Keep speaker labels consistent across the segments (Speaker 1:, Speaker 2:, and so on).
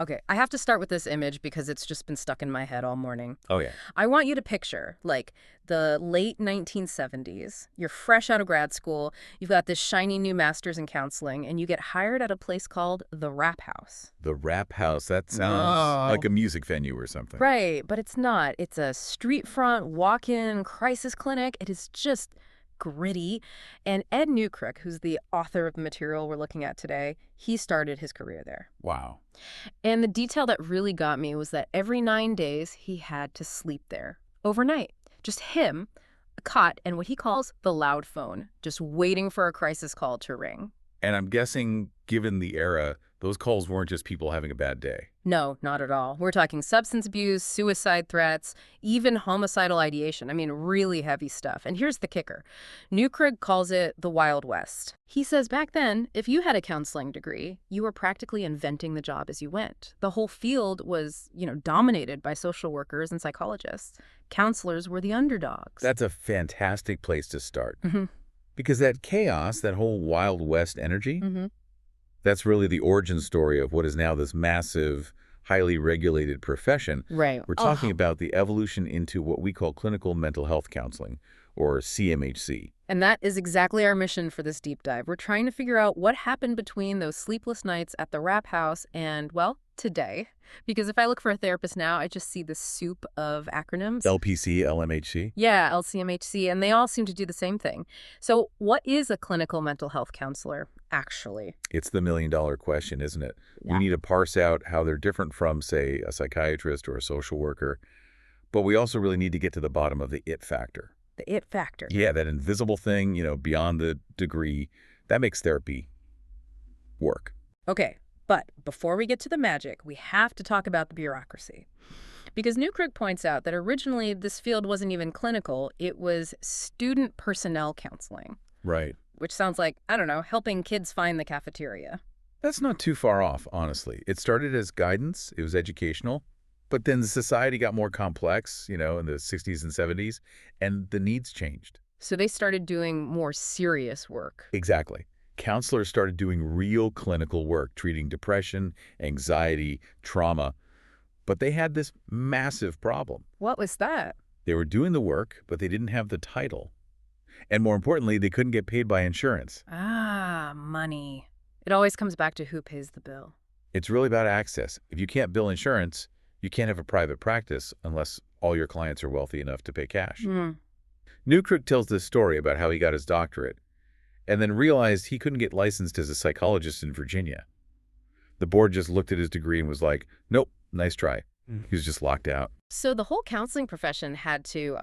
Speaker 1: Okay, I have to start with this image because it's just been stuck in my head all morning.
Speaker 2: Oh, yeah.
Speaker 1: I want you to picture, like, the late 1970s. You're fresh out of grad school, you've got this shiny new master's in counseling, and you get hired at a place called the Rap House.
Speaker 2: The Rap House. That sounds like a music venue or something.
Speaker 1: Right, but it's not. It's a street front, walk-in crisis clinic. It is just gritty. And Ed Newkirk, who's the author of the material we're looking at today, he started his career there.
Speaker 2: Wow.
Speaker 1: And the detail that really got me was that every 9 days he had to sleep there overnight. Just him, a cot, and what he calls the loud phone, just waiting for a crisis call to ring.
Speaker 2: And I'm guessing, given the era, those calls weren't just people having a bad day.
Speaker 1: No, not at all. We're talking substance abuse, suicide threats, even homicidal ideation. I mean, really heavy stuff. And here's the kicker. Newkirk calls it the Wild West. He says back then, if you had a counseling degree, you were practically inventing the job as you went. The whole field was, dominated by social workers and psychologists. Counselors were the underdogs.
Speaker 2: That's a fantastic place to start.
Speaker 1: Mm-hmm.
Speaker 2: Because that chaos, that whole Wild West energy,
Speaker 1: Mm-hmm.
Speaker 2: that's really the origin story of what is now this massive, highly regulated profession.
Speaker 1: Right.
Speaker 2: We're talking about the evolution into what we call clinical mental health counseling, or CMHC.
Speaker 1: And that is exactly our mission for this deep dive. We're trying to figure out what happened between those sleepless nights at the Rap House and, well, today. Because if I look for a therapist now, I just see this soup of acronyms.
Speaker 2: LPC, LMHC?
Speaker 1: Yeah, LCMHC, and they all seem to do the same thing. So what is a clinical mental health counselor, actually?
Speaker 2: It's the million-dollar question, isn't it?
Speaker 1: Yeah.
Speaker 2: We need to parse out how they're different from, say, a psychiatrist or a social worker. But we also really need to get to the bottom of the it factor.
Speaker 1: The it factor.
Speaker 2: Yeah, that invisible thing, beyond the degree, that makes therapy work.
Speaker 1: Okay, but before we get to the magic, we have to talk about the bureaucracy. Because Newkirk points out that originally this field wasn't even clinical, it was student personnel counseling.
Speaker 2: Right.
Speaker 1: Which sounds like, I don't know, helping kids find the cafeteria.
Speaker 2: That's not too far off, honestly. It started as guidance, it was educational, but then the society got more complex, in the 60s and 70s, and the needs changed.
Speaker 1: So they started doing more serious work.
Speaker 2: Exactly. Counselors started doing real clinical work, treating depression, anxiety, trauma. But they had this massive problem.
Speaker 1: What was that?
Speaker 2: They were doing the work, but they didn't have the title. And more importantly, they couldn't get paid by insurance.
Speaker 1: Ah, money. It always comes back to who pays the bill.
Speaker 2: It's really about access. If you can't bill insurance, you can't have a private practice unless all your clients are wealthy enough to pay cash. Newkirk tells this story about how he got his doctorate and then realized he couldn't get licensed as a psychologist in Virginia. The board just looked at his degree and was like, nope, nice try. He was just locked out.
Speaker 1: So the whole counseling profession had to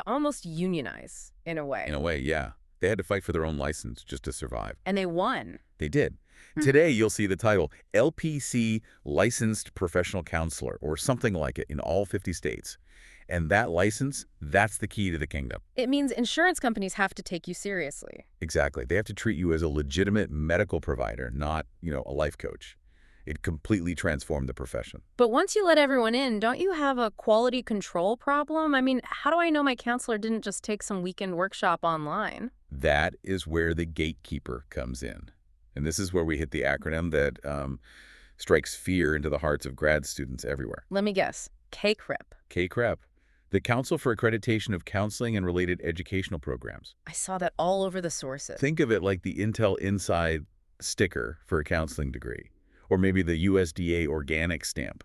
Speaker 1: almost unionize in a way.
Speaker 2: In a way, yeah. They had to fight for their own license just to survive.
Speaker 1: And they won.
Speaker 2: They did. Today, you'll see the title LPC Licensed Professional Counselor or something like it in all 50 states. And that license, that's the key to the kingdom.
Speaker 1: It means insurance companies have to take you seriously.
Speaker 2: Exactly. They have to treat you as a legitimate medical provider, not, a life coach. It completely transformed the profession.
Speaker 1: But once you let everyone in, don't you have a quality control problem? I mean, how do I know my counselor didn't just take some weekend workshop online?
Speaker 2: That is where the gatekeeper comes in. And this is where we hit the acronym that strikes fear into the hearts of grad students everywhere.
Speaker 1: Let me guess. KCREP.
Speaker 2: KCREP, the Council for Accreditation of Counseling and Related Educational Programs.
Speaker 1: I saw that all over the sources.
Speaker 2: Think of it like the Intel Inside sticker for a counseling degree, or maybe the USDA organic stamp.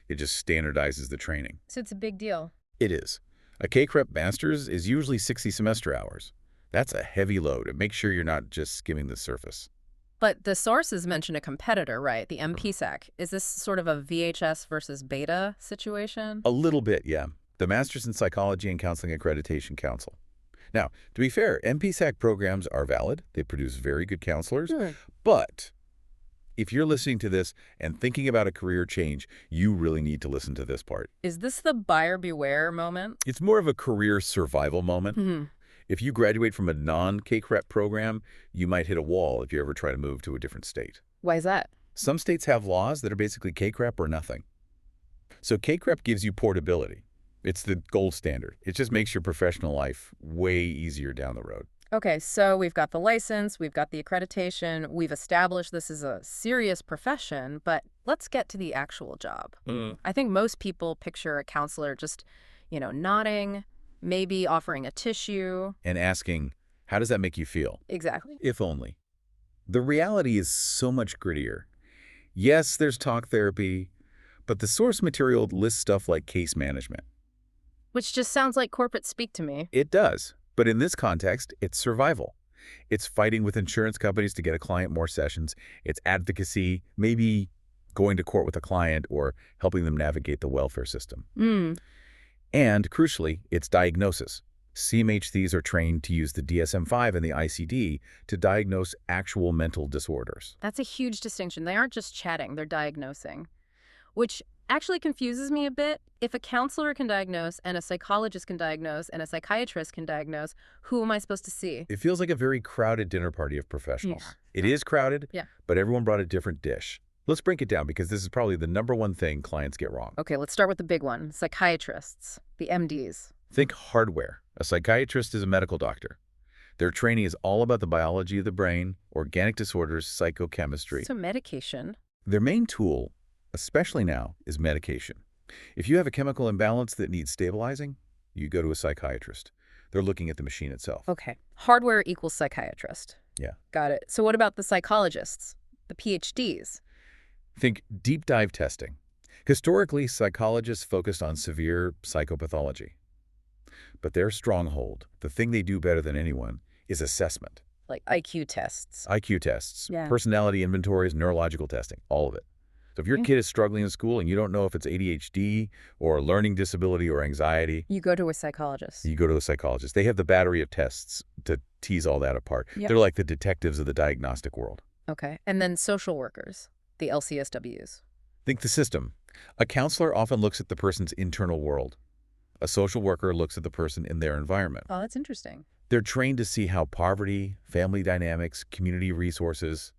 Speaker 2: It just standardizes the training.
Speaker 1: So it's a big deal.
Speaker 2: It is. A KCREP master's is usually 60 semester hours. That's a heavy load. It makes sure you're not just skimming the surface.
Speaker 1: But the sources mention a competitor, right? The MPSAC. Is this sort of a VHS versus beta situation?
Speaker 2: A little bit, yeah. The Masters in Psychology and Counseling Accreditation Council. Now, to be fair, MPSAC programs are valid. They produce very good counselors. But if you're listening to this and thinking about a career change, you really need to listen to this part.
Speaker 1: Is this the buyer beware moment?
Speaker 2: It's more of a career survival moment. If you graduate from a non-KCREP program, you might hit a wall if you ever try to move to a different state.
Speaker 1: Why is that?
Speaker 2: Some states have laws that are basically KCREP or nothing. So KCREP gives you portability. It's the gold standard. It just makes your professional life way easier down the road.
Speaker 1: Okay, so we've got the license, we've got the accreditation, we've established this is a serious profession, but let's get to the actual job. I think most people picture a counselor just, nodding, maybe offering a tissue.
Speaker 2: And asking, how does that make you feel?
Speaker 1: Exactly.
Speaker 2: If only. The reality is so much grittier. Yes, there's talk therapy, but the source material lists stuff like case management.
Speaker 1: Which just sounds like corporate speak to me.
Speaker 2: It does, but in this context, it's survival. It's fighting with insurance companies to get a client more sessions. It's advocacy, maybe going to court with a client or helping them navigate the welfare system. And crucially, it's diagnosis. CMHCs are trained to use the DSM-5 and the ICD to diagnose actual mental disorders.
Speaker 1: That's a huge distinction. They aren't just chatting, they're diagnosing. Which actually confuses me a bit. If a counselor can diagnose and a psychologist can diagnose and a psychiatrist can diagnose, who am I supposed to see?
Speaker 2: It feels like a very crowded dinner party of professionals.
Speaker 1: Yeah.
Speaker 2: It is crowded,
Speaker 1: Yeah.
Speaker 2: but everyone brought a different dish. Let's break it down because this is probably the #1 thing clients get wrong.
Speaker 1: Okay, let's start with the big one. Psychiatrists, the MDs.
Speaker 2: Think hardware. A psychiatrist is a medical doctor. Their training is all about the biology of the brain, organic disorders, psychochemistry.
Speaker 1: So medication.
Speaker 2: Their main tool, especially now, is medication. If you have a chemical imbalance that needs stabilizing, you go to a psychiatrist. They're looking at the machine itself.
Speaker 1: Okay. Hardware equals psychiatrist.
Speaker 2: Yeah.
Speaker 1: Got it. So what about the psychologists, the PhDs?
Speaker 2: Think deep dive testing. Historically, psychologists focused on severe psychopathology. But their stronghold, the thing they do better than anyone, is assessment.
Speaker 1: Like IQ tests.
Speaker 2: IQ tests,
Speaker 1: Yeah.
Speaker 2: personality inventories, neurological testing, all of it. So if your kid is struggling in school and you don't know if it's ADHD or a learning disability or anxiety,
Speaker 1: You go to a psychologist.
Speaker 2: you go to a psychologist. They have the battery of tests to tease all that apart.
Speaker 1: Yep.
Speaker 2: They're like the detectives of the diagnostic world.
Speaker 1: Okay. And then social workers, the LCSWs.
Speaker 2: Think the system. A counselor often looks at the person's internal world. A social worker looks at the person in their environment.
Speaker 1: Oh, that's interesting.
Speaker 2: They're trained to see how poverty, family dynamics, community resources,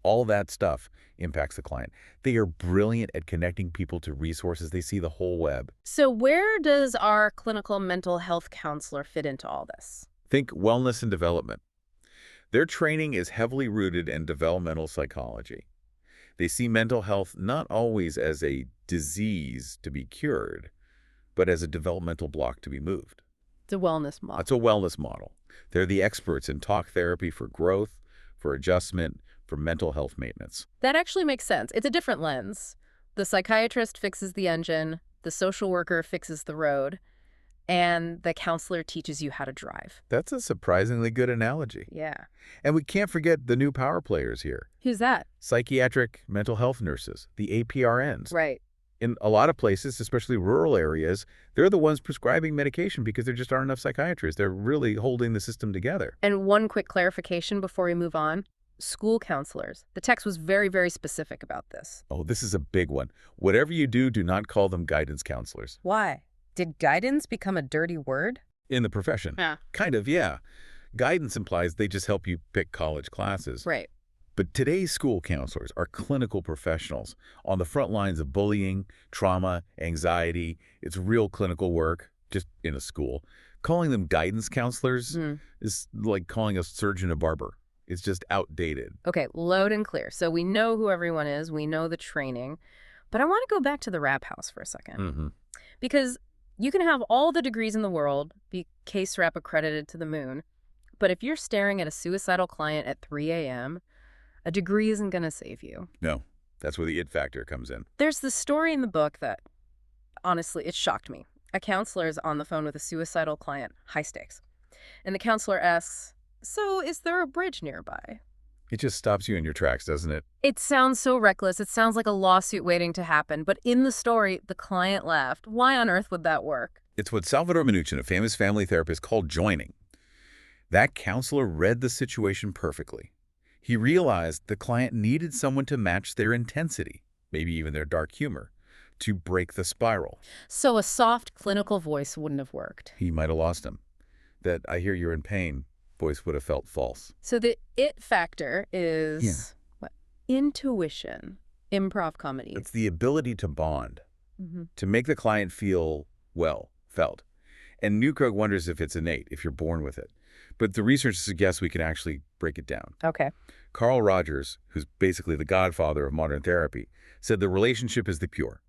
Speaker 2: all that stuff impacts the client. They are brilliant at connecting people to resources. They see the whole web.
Speaker 1: So where does our clinical mental health counselor fit into all this?
Speaker 2: Think wellness and development. Their training is heavily rooted in developmental psychology. They see mental health not always as a disease to be cured, but as a developmental block to be moved.
Speaker 1: The wellness model.
Speaker 2: That's a wellness model. They're the experts in talk therapy for growth, for adjustment, for mental health maintenance.
Speaker 1: That actually makes sense. It's a different lens. The psychiatrist fixes the engine, the social worker fixes the road, and the counselor teaches you how to drive.
Speaker 2: That's a surprisingly good analogy.
Speaker 1: Yeah.
Speaker 2: And we can't forget the new power players here.
Speaker 1: Who's that?
Speaker 2: Psychiatric mental health nurses, the APRNs.
Speaker 1: Right.
Speaker 2: In a lot of places, especially rural areas, they're the ones prescribing medication because there just aren't enough psychiatrists. They're really holding the system together.
Speaker 1: And one quick clarification before we move on. School counselors. The text was very, very specific about this.
Speaker 2: Oh, this is a big one. Whatever you do, do not call them guidance counselors.
Speaker 1: Why? Did guidance become a dirty word?
Speaker 2: In the profession.
Speaker 1: Yeah.
Speaker 2: Kind of, yeah. Guidance implies they just help you pick college classes.
Speaker 1: Right.
Speaker 2: But today's school counselors are clinical professionals on the front lines of bullying, trauma, anxiety. It's real clinical work, just in a school. Calling them guidance counselors is like calling a surgeon a barber. It's just outdated.
Speaker 1: Okay, loud and clear. So we know who everyone is. We know the training. But I want to go back to the rap house for a second. Because you can have all the degrees in the world, be case rep accredited to the moon, but if you're staring at a suicidal client at 3 a.m., a degree isn't going to save you.
Speaker 2: No, that's where the it factor comes in.
Speaker 1: There's this story in the book that, honestly, it shocked me. A counselor is on the phone with a suicidal client, high stakes. And the counselor asks, "So is there a bridge nearby?"
Speaker 2: It just stops you in your tracks, doesn't it?
Speaker 1: It sounds so reckless. It sounds like a lawsuit waiting to happen. But in the story, the client laughed. Why on earth would that work?
Speaker 2: It's what Salvador Minuchin, a famous family therapist, called joining. That counselor read the situation perfectly. He realized the client needed someone to match their intensity, maybe even their dark humor, to break the spiral.
Speaker 1: So a soft clinical voice wouldn't have worked.
Speaker 2: He might have lost him. That "I hear you're in pain" voice would have felt false.
Speaker 1: So the it factor is what? Intuition, improv comedy.
Speaker 2: It's the ability to bond, to make the client feel, well, felt. And Newkirk wonders if it's innate, if you're born with it. But the research suggests we can actually break it down.
Speaker 1: Okay.
Speaker 2: Carl Rogers, who's basically the godfather of modern therapy, said the relationship is the cure.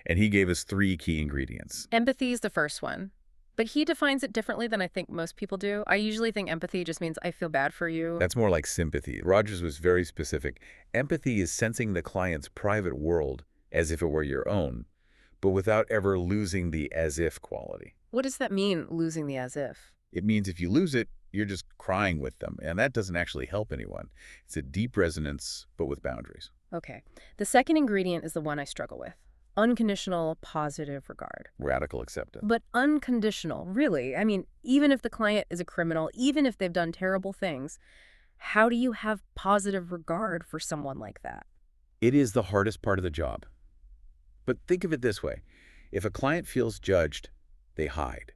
Speaker 2: And he gave us 3 key ingredients.
Speaker 1: Empathy is the first one. But he defines it differently than I think most people do. I usually think empathy just means I feel bad for you.
Speaker 2: That's more like sympathy. Rogers was very specific. Empathy is sensing the client's private world as if it were your own, but without ever losing the as-if quality.
Speaker 1: What does that mean, losing the as if?
Speaker 2: It means if you lose it, you're just crying with them, and that doesn't actually help anyone. It's a deep resonance, but with boundaries.
Speaker 1: Okay. The second ingredient is the one I struggle with. Unconditional positive regard.
Speaker 2: Radical acceptance.
Speaker 1: But unconditional, really. I mean, even if the client is a criminal, even if they've done terrible things, how do you have positive regard for someone like that?
Speaker 2: It is the hardest part of the job. But think of it this way. If a client feels judged, they hide.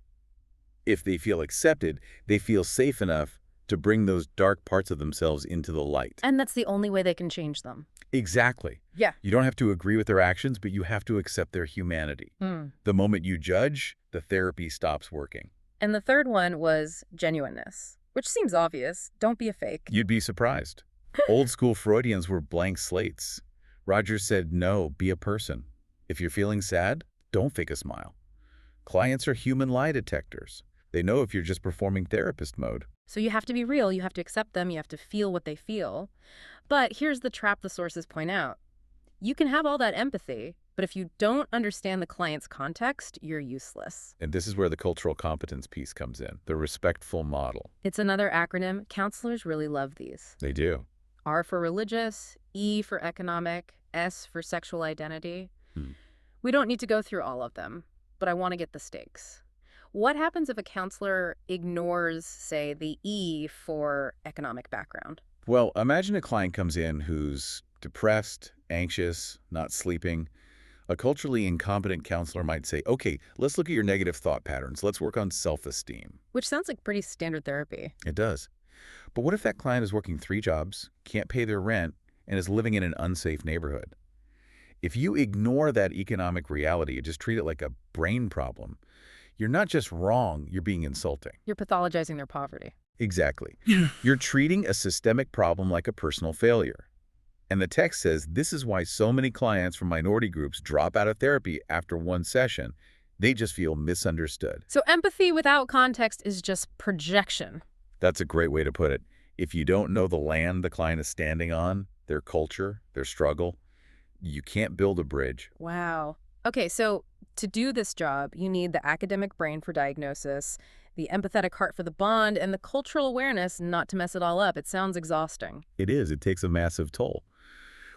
Speaker 2: If they feel accepted, they feel safe enough to bring those dark parts of themselves into the light.
Speaker 1: And that's the only way they can change them.
Speaker 2: Exactly.
Speaker 1: Yeah.
Speaker 2: You don't have to agree with their actions, but you have to accept their humanity. The moment you judge, the therapy stops working.
Speaker 1: And the third one was genuineness, which seems obvious. Don't be a fake.
Speaker 2: You'd be surprised. Old school Freudians were blank slates. Rogers said, no, be a person. If you're feeling sad, don't fake a smile. Clients are human lie detectors. They know if you're just performing therapist mode.
Speaker 1: So you have to be real, you have to accept them, you have to feel what they feel. But here's the trap the sources point out. You can have all that empathy, but if you don't understand the client's context, you're useless.
Speaker 2: And this is where the cultural competence piece comes in, the respectful model.
Speaker 1: It's another acronym. Counselors really love these.
Speaker 2: They do.
Speaker 1: R for religious, E for economic, S for sexual identity. We don't need to go through all of them, but I want to get the stakes. What happens if a counselor ignores, say, the E for economic background?
Speaker 2: Well, imagine a client comes in who's depressed, anxious, not sleeping. A culturally incompetent counselor might say, okay, let's look at your negative thought patterns. Let's work on self-esteem.
Speaker 1: Which sounds like pretty standard therapy.
Speaker 2: It does. But what if that client is working 3 jobs, can't pay their rent, and is living in an unsafe neighborhood? If you ignore that economic reality and just treat it like a brain problem, you're not just wrong, you're being insulting.
Speaker 1: You're pathologizing their poverty.
Speaker 2: Exactly. You're treating a systemic problem like a personal failure. And the text says this is why so many clients from minority groups drop out of therapy after 1 session. They just feel misunderstood.
Speaker 1: So empathy without context is just projection.
Speaker 2: That's a great way to put it. If you don't know the land the client is standing on, their culture, their struggle, you can't build a bridge.
Speaker 1: Wow. Okay, so to do this job, you need the academic brain for diagnosis, the empathetic heart for the bond, and the cultural awareness not to mess it all up. It sounds exhausting.
Speaker 2: It is. It takes a massive toll.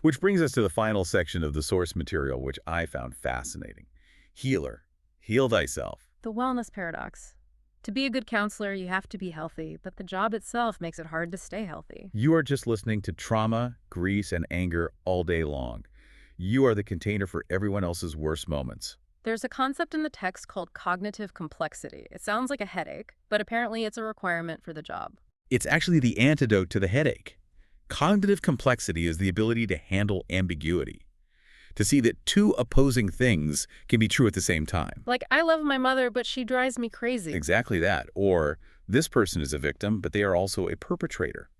Speaker 2: Which brings us to the final section of the source material, which I found fascinating. Healer. Heal thyself.
Speaker 1: The wellness paradox. To be a good counselor, you have to be healthy, but the job itself makes it hard to stay healthy.
Speaker 2: You are just listening to trauma, grease, and anger all day long. You are the container for everyone else's worst moments.
Speaker 1: There's a concept in the text called cognitive complexity. It sounds like a headache, but apparently it's a requirement for the job.
Speaker 2: It's actually the antidote to the headache. Cognitive complexity is the ability to handle ambiguity, to see that 2 opposing things can be true at the same time.
Speaker 1: Like, I love my mother, but she drives me crazy.
Speaker 2: Exactly that. Or, this person is a victim, but they are also a perpetrator.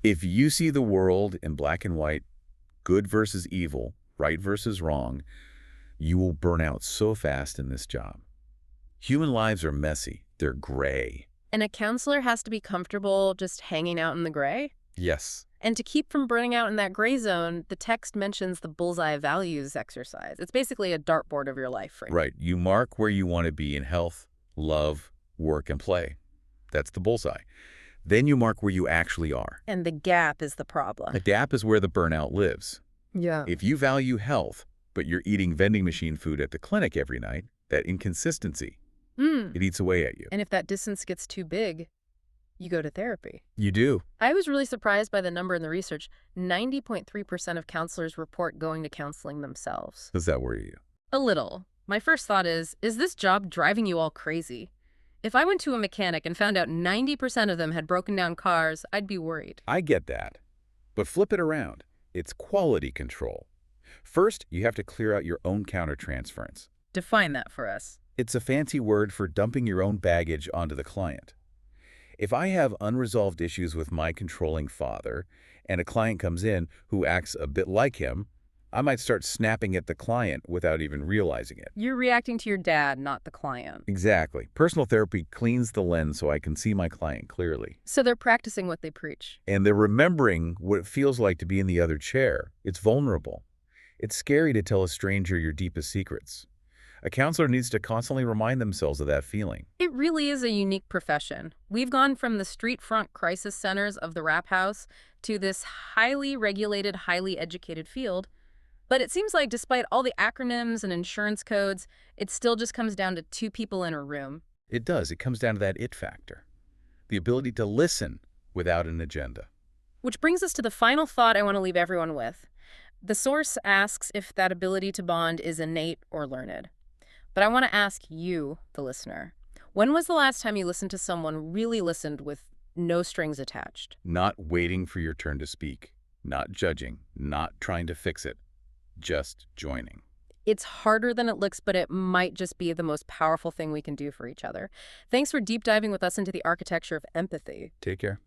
Speaker 2: If you see the world in black and white, good versus evil, right versus wrong, you will burn out so fast in this job. Human lives are messy. They're gray.
Speaker 1: And a counselor has to be comfortable just hanging out in the gray?
Speaker 2: Yes.
Speaker 1: And to keep from burning out in that gray zone, the text mentions the bullseye values exercise. It's basically a dartboard of your life.
Speaker 2: Right. You mark where you want to be in health, love, work, and play. That's the bullseye. Then you mark where you actually are.
Speaker 1: And the gap is the problem.
Speaker 2: The gap is where the burnout lives.
Speaker 1: Yeah.
Speaker 2: If you value health, but you're eating vending machine food at the clinic every night, that inconsistency, it eats away at you.
Speaker 1: And if that distance gets too big, you go to therapy.
Speaker 2: You do.
Speaker 1: I was really surprised by the number in the research. 90.3% of counselors report going to counseling themselves.
Speaker 2: Does that worry you?
Speaker 1: A little. My first thought is this job driving you all crazy? If I went to a mechanic and found out 90% of them had broken down cars, I'd be worried.
Speaker 2: I get that. But flip it around. It's quality control. First, you have to clear out your own countertransference.
Speaker 1: Define that for us.
Speaker 2: It's a fancy word for dumping your own baggage onto the client. If I have unresolved issues with my controlling father and a client comes in who acts a bit like him, I might start snapping at the client without even realizing it.
Speaker 1: You're reacting to your dad, not the client.
Speaker 2: Exactly. Personal therapy cleans the lens so I can see my client clearly.
Speaker 1: So they're practicing what they preach.
Speaker 2: And they're remembering what it feels like to be in the other chair. It's vulnerable. It's scary to tell a stranger your deepest secrets. A counselor needs to constantly remind themselves of that feeling.
Speaker 1: It really is a unique profession. We've gone from the street front crisis centers of the rap house to this highly regulated, highly educated field. But it seems like despite all the acronyms and insurance codes, it still just comes down to two people in a room.
Speaker 2: It does. It comes down to that it factor. The ability to listen without an agenda.
Speaker 1: Which brings us to the final thought I want to leave everyone with. The source asks if that ability to bond is innate or learned. But I want to ask you, the listener, when was the last time you listened to someone really listened with no strings attached?
Speaker 2: Not waiting for your turn to speak. Not judging. Not trying to fix it. Just joining.
Speaker 1: It's harder than it looks, but it might just be the most powerful thing we can do for each other. Thanks for deep diving with us into the architecture of empathy.
Speaker 2: Take care.